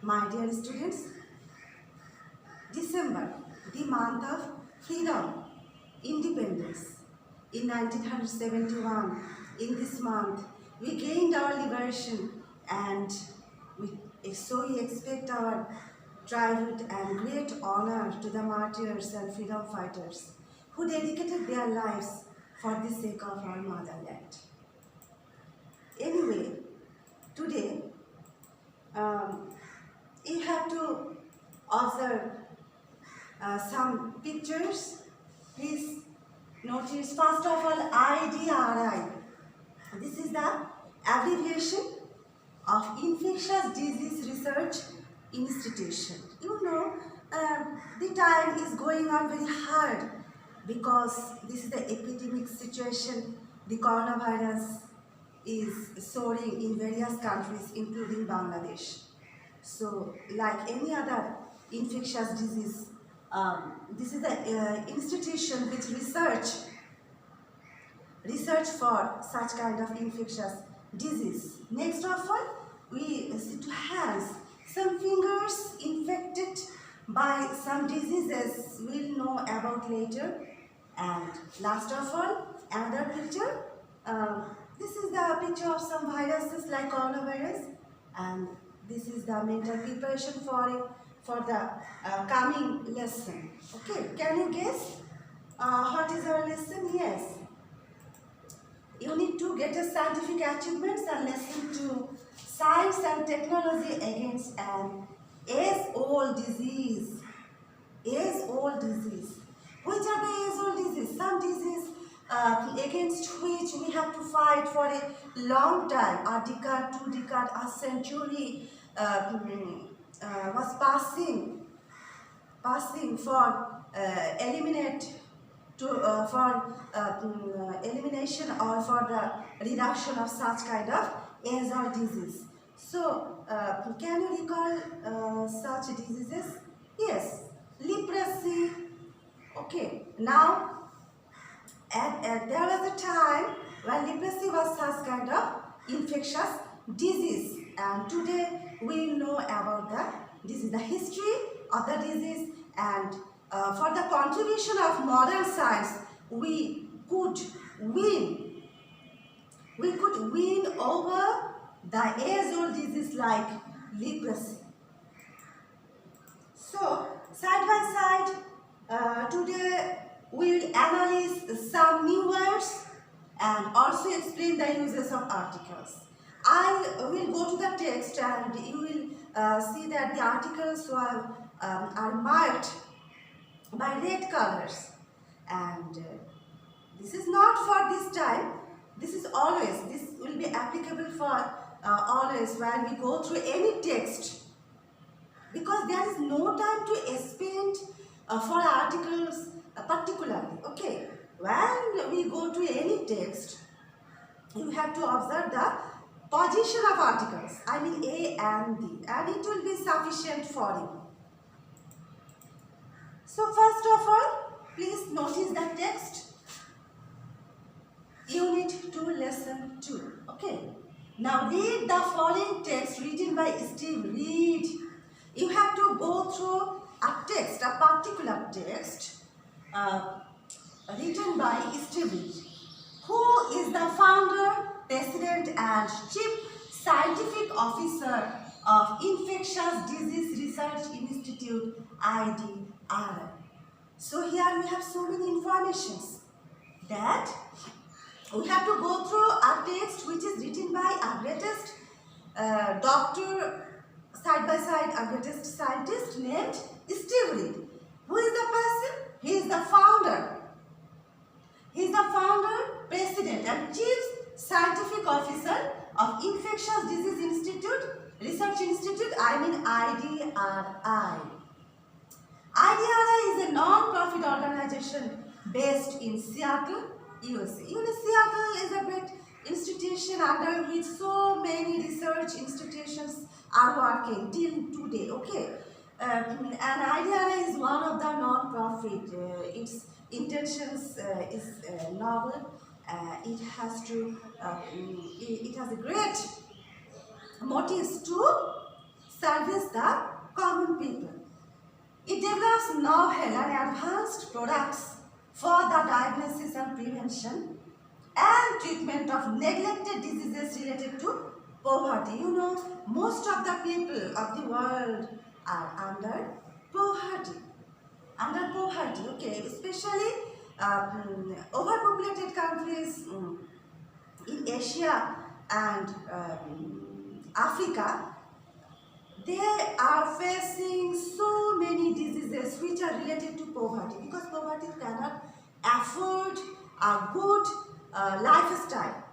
My dear students, December, the month of freedom, independence. In 1971, in this month, we gained our liberation and so we expect our tribute and great honor to the martyrs and freedom fighters who dedicated their lives for the sake of our motherland. Anyway, today, you have to observe some pictures. Please notice first of all IDRI. This is the abbreviation of Infectious Disease Research Institution. You know, the time is going on very hard because this is the epidemic situation. The coronavirus is soaring in various countries including Bangladesh. So like any other infectious disease, this is the institution which research for such kind of infectious disease. Next of all, we see two hands, some fingers infected by some diseases we'll know about later. And last of all, another picture. This is the picture of some viruses like coronavirus, and this is the mental preparation for the coming lesson. Okay, can you guess what is our lesson? Yes, you need to get a scientific achievements and lesson to science and technology against an age-old disease. Age-old disease. Which are the age-old disease? Some disease against which we have to fight for a long time, a decade, 2 decades, a century was passing for elimination or for the reduction of such kind of age-old disease. So, can you recall such diseases? Yes, leprosy. Okay, now there was a time when leprosy was such kind of infectious disease, and today we know about the history of the disease, and for the contribution of modern science, we could win over the age-old disease like leprosy. So, side by side, today we will analyze some new words and also explain the uses of articles. I will go to the text and you will see that the articles are marked by red colors, and this is not for this time, this is always, this will be applicable for always when we go through any text, because there is no time to spend for articles particularly. Okay, when we go to any text, you have to observe the position of articles, I mean A and B, and it will be sufficient for you. So first of all, please notice the text, Unit 2, Lesson 2. Okay, now read the following text written by Steve Reed. You have to go through a text, a particular text written by Steve Reed, who is the founder, president and chief scientific officer of Infectious Disease Research Institute, IDRI. So here we have so many informations that we have to go through a text which is written by our greatest doctor, side by side, our greatest scientist named Steve Reed. Who is the person? He is the founder. He is the founder, president and chief scientific officer of Infectious Disease Research Institute, I mean IDRI. IDRI is a non-profit organization based in Seattle, USA. You know, Seattle is a great institution under which so many research institutions are working till today. Okay, and IDRI is one of the non-profit. Its intentions is noble. It has a great motives to service the common people. It develops novel and advanced products for the diagnosis and prevention and treatment of neglected diseases related to poverty. You know, most of the people of the world are under poverty. Under poverty, okay, especially overpopulated countries in Asia and Africa. They are facing so many diseases which are related to poverty because poverty cannot afford a good lifestyle.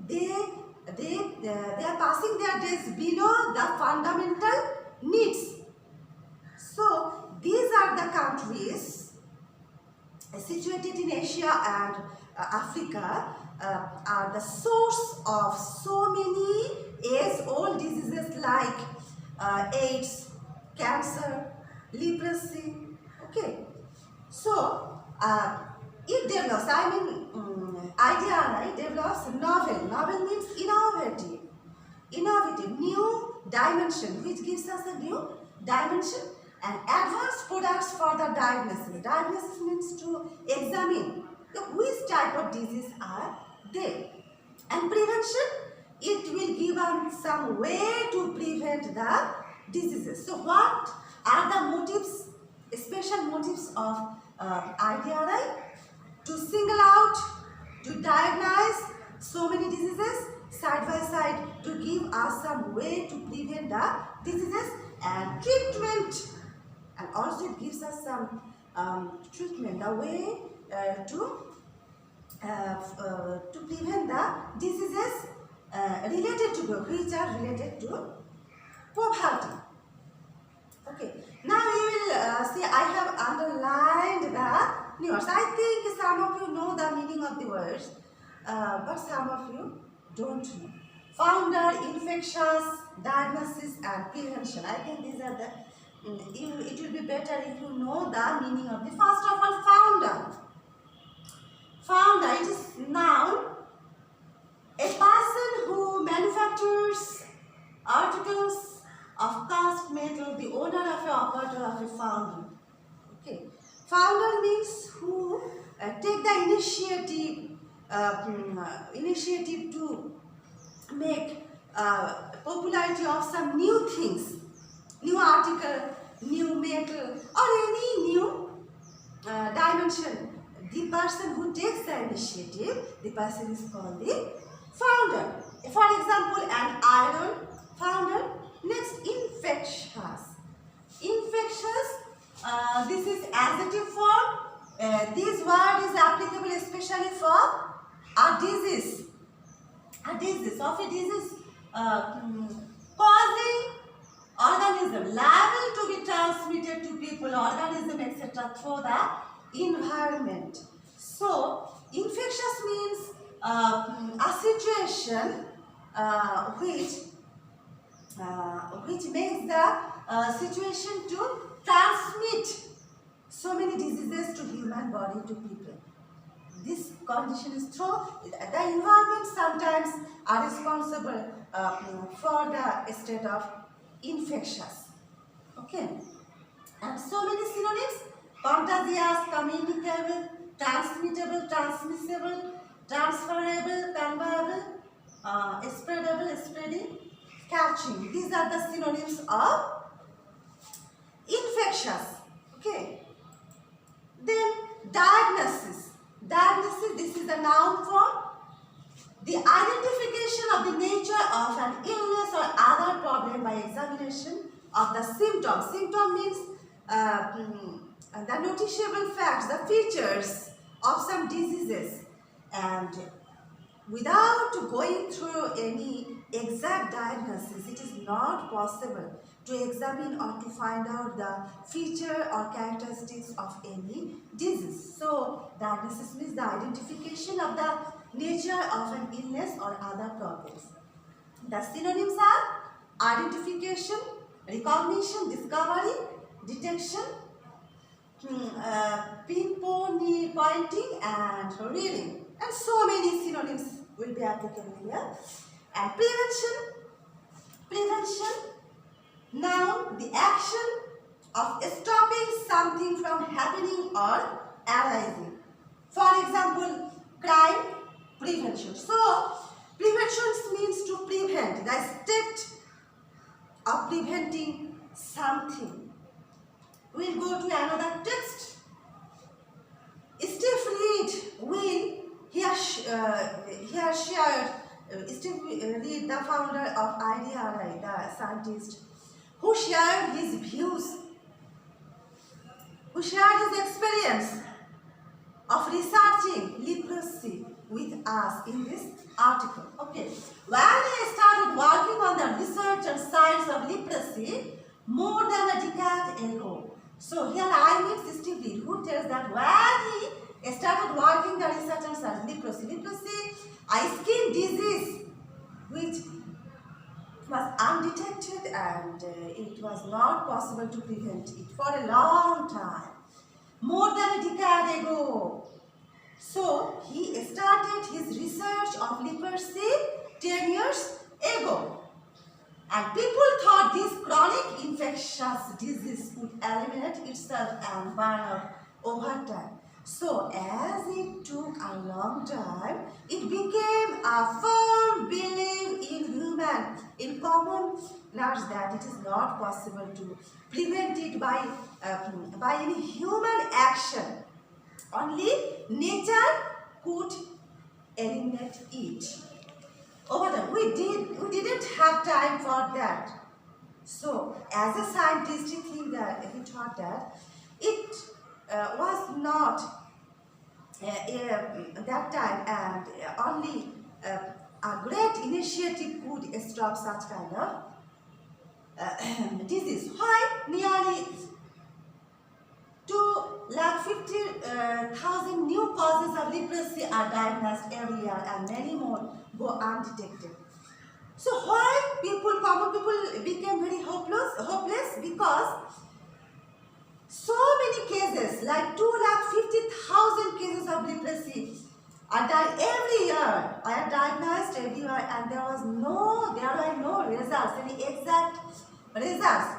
They are passing their days below the fundamental needs. So these are the countries situated in Asia and Africa are the source of so many age-old diseases like AIDS, cancer, leprosy. Okay, so it develops. IDRI develops novel. Novel means innovative, new dimension, which gives us a new dimension, and advanced products for the diagnosis. Diagnosis means to examine which type of disease are there, and prevention, it will give us some way to prevent the diseases. So what are the motives, special motives of IDRI? To single out, to diagnose so many diseases side by side, to give us some way to prevent the diseases and treatment, and also it gives us some treatment, a way to prevent the diseases related to which are related to poverty. Okay, now you will see I have underlined the new words. I think some of you know the meaning of the words, but some of you don't know. Founder, infectious, diagnosis and prevention. I think these are the, it will be better if you know the meaning of the, first of all, founder. Founder, it is noun, a person who manufactures articles of cast metal, the owner of a operator of a foundry. Okay, founder means who take the initiative to make popularity of some new things, new article, new metal, or any new dimension. The person who takes the initiative, the person is called the founder. For example, an iron founder. Next, infectious. Infectious, this is adjective form. This word is applicable especially for a disease. A disease causing organism, liable to be transmitted to people, organism, etc. through the environment. So, infectious means a situation which makes the situation to transmit so many diseases to human body, to people. This condition is through the environment sometimes are responsible for the state of infectious. Okay, and so many synonyms: contagious, communicable, transmittable, transmissible, transferable, conveyable, spreadable, spreading, catching. These are the synonyms of infectious. Okay. Then diagnosis. Diagnosis, this is a noun form. The identification of the nature of an illness or other problem by examination of the symptom. Symptom means the noticeable facts, the features of some diseases, and without going through any exact diagnosis, it is not possible to examine or to find out the feature or characteristics of any disease. So, diagnosis means the identification of the nature of an illness or other problems. The synonyms are identification, recognition, discovery, detection, pinpointing and reading, and so many synonyms will be applicable here. And prevention Noun, the action of stopping something from happening or arising. For example, crime prevention. So, prevention means to prevent, the state of preventing something. We'll go to another text. Steve Reed he has shared, Steve Reed, the founder of IDRI, the scientist, who shared his views, who shared his experience of researching leprosy with us in this article. Okay, when he started working on the research and science of leprosy more than a decade ago. So here I meet Steve Reed, who tells that when he started working the research and science leprosy, a skin disease which was undetected and it was not possible to prevent it for a long time, more than a decade ago. So he started his research of leprosy 10 years ago. And people thought this chronic infectious disease would eliminate itself and burn out over time. So as it took a long time, it became a firm belief in common knowledge that it is not possible to prevent it by any human action. Only nature could eliminate it. Over time, we didn't have time for that. So, as a scientist, he thought that it was not that time, and only a great initiative could stop such kind of disease. Why nearly 250,000 new causes of leprosy are diagnosed every year, and many more go undetected. So why common people became very hopeless? Because so many cases, like 250,000 cases of leprosy are every year, are diagnosed every year, and there were no results, any exact results.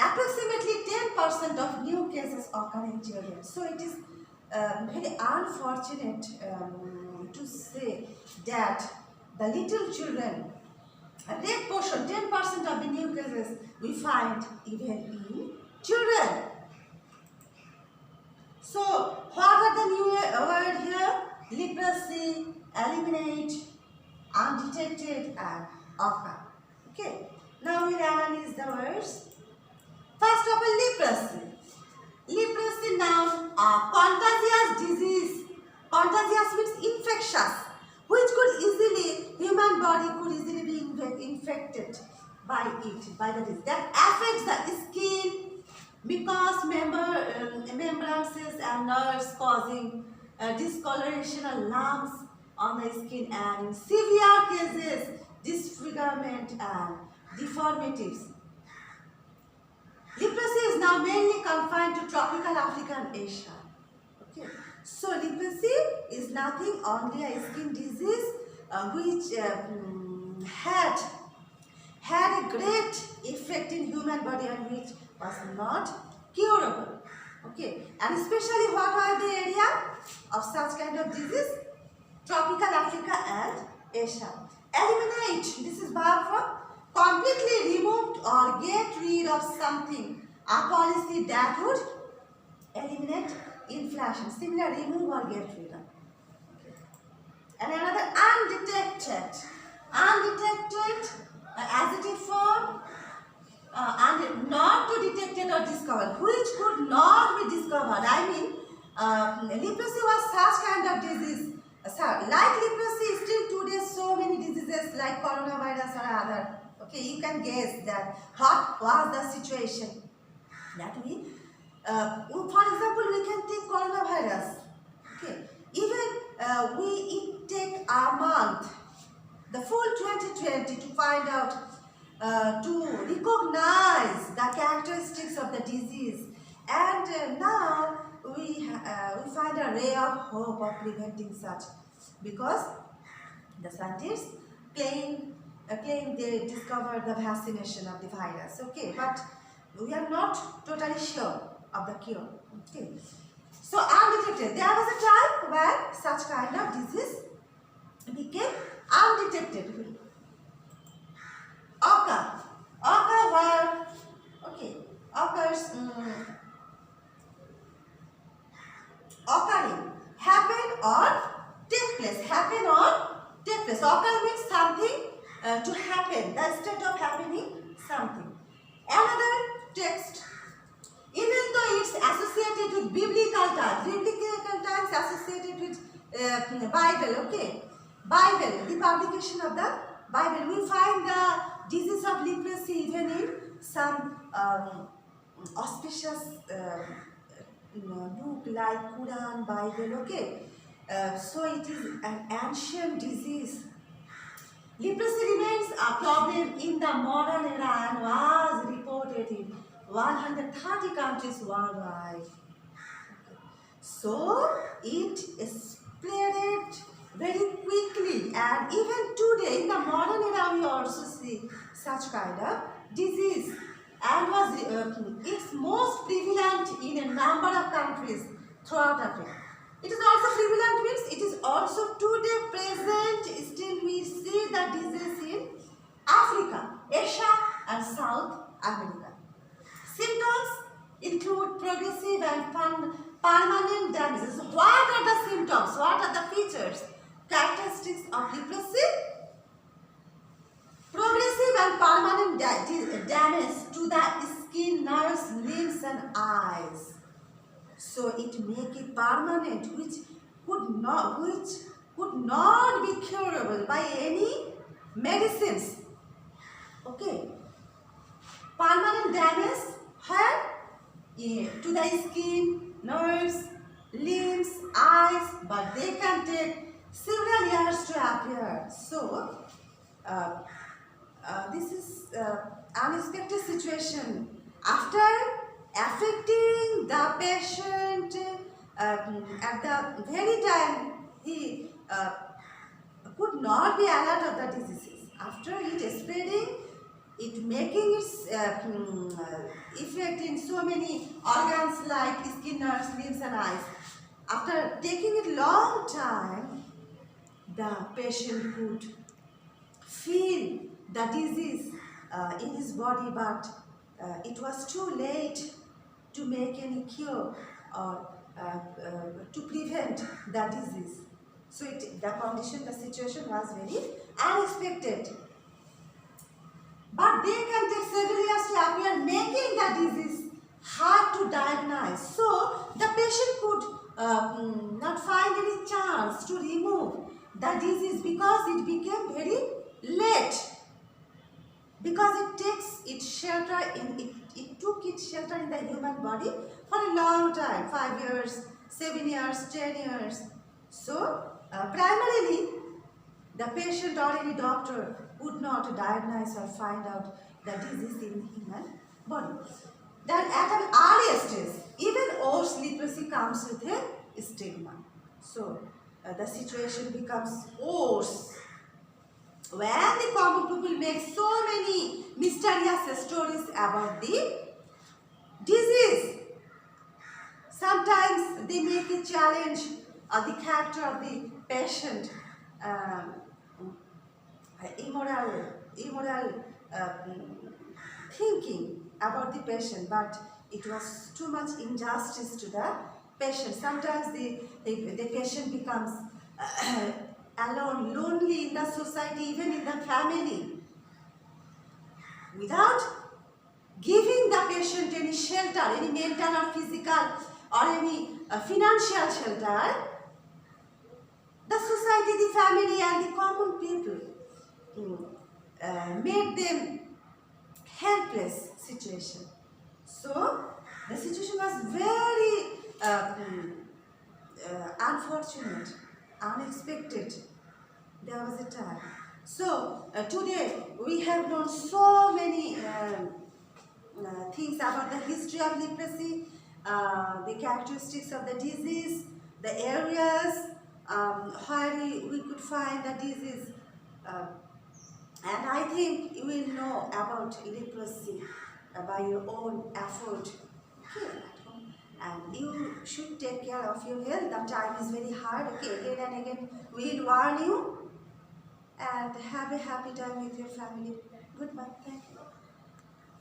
Approximately 10% of new cases occur in children. So it is very unfortunate to say that the little children, a great portion, 10% of the new cases we find even in children. So what are the new word here? Leprosy, eliminate, undetected, and occur. Okay. Now we'll analyze the words. First of all, leprosy. Leprosy, noun, a contagious disease. Contagious means infectious, which human body could easily be infected by the disease. That affects the skin, because membranes and nerves, causing discoloration and lumps on the skin, and in severe cases, disfigurement and deformities. Leprosy is now mainly confined to tropical Africa and Asia. Okay. So leprosy is nothing, only a skin disease which had a great effect in human body and which was not curable. Okay. And especially what are the area of such kind of disease? Tropical Africa and Asia. Eliminate. This is verb from completely removed or get rid of something. A policy that would eliminate inflation. Similar, remove or get rid of. Okay. And another, undetected. Undetected, adjective form, and not to detected or discovered, which could not be discovered. I mean, leprosy was such kind of disease. Like leprosy, still today so many diseases like coronavirus or other. Okay, you can guess that what was the situation. That we, for example, we can take coronavirus. Okay, even it take a month, the full 2020, to find out, to recognize the characteristics of the disease, and now we find a ray of hope of preventing such, because the scientists claim claim they discovered the vaccination of the virus. Okay, but we are not totally sure of the cure. Okay, so undetected. There was a time when such kind of disease became undetected. Occur where, okay, occurs, occurring, happen or take place, happen or take place. Occur means something to happen, the state of happening something. Another text, even though it's associated with biblical times associated with Bible, okay, Bible, the publication of the Bible, we find the disease of leprosy even in some auspicious book like Quran, Bible, okay. So it is an ancient disease. Leprosy remains a problem in the modern era and was reported in 130 countries worldwide. So it spread very quickly, and even today in the modern era we also see such kind of disease, and was it's most prevalent in a number of countries throughout Africa. It is also prevalent means it is also today present. Still we see the disease in Africa, Asia and South America. Symptoms include progressive and permanent damages. What are the symptoms? What are the features, characteristics of leprosy? Progressive and permanent damage to the skin, nerves, limbs and eyes. So it make it permanent, which could not be curable by any medicines. Okay. Permanent damage where? To the skin, nerves, limbs, eyes, but they can take several years to appear. So this is unexpected situation. After affecting the patient at the very time he could not be alert of the diseases. After it spreading, it making its effect in so many organs like skin, nerves, limbs and eyes. After taking it long time, the patient could feel the disease in his body, but it was too late to make any cure or to prevent the disease. So the condition, the situation was very unexpected. But they can take several years to appear, making the disease hard to diagnose. So the patient could not find any chance to remove the disease because it became very late. Because it takes its shelter in it took its shelter in the human body for a long time, 5 years, 7 years, 10 years. So primarily the patient or any doctor would not diagnose or find out the disease in human body. Then at an earlier stage, even worse, leprosy comes with a stigma. So the situation becomes worse when the common people make so many mysterious stories about the disease. Sometimes they make a challenge the character of the patient, immoral thinking about the patient, but it was too much injustice to the patient. Sometimes the patient becomes alone, lonely in the society, even in the family, without giving the patient any shelter, any mental or physical or any financial shelter. The society, the family and the common people made them helpless situation. So the situation was very unfortunate, unexpected. There was a time. So today we have known so many things about the history of leprosy, the characteristics of the disease, the areas where we could find the disease And I think you will know about leprosy by your own effort here at home. And you should take care of your health. The time is very hard. Okay, again and again, we'll warn you. And have a happy time with your family. Goodbye. Thank you.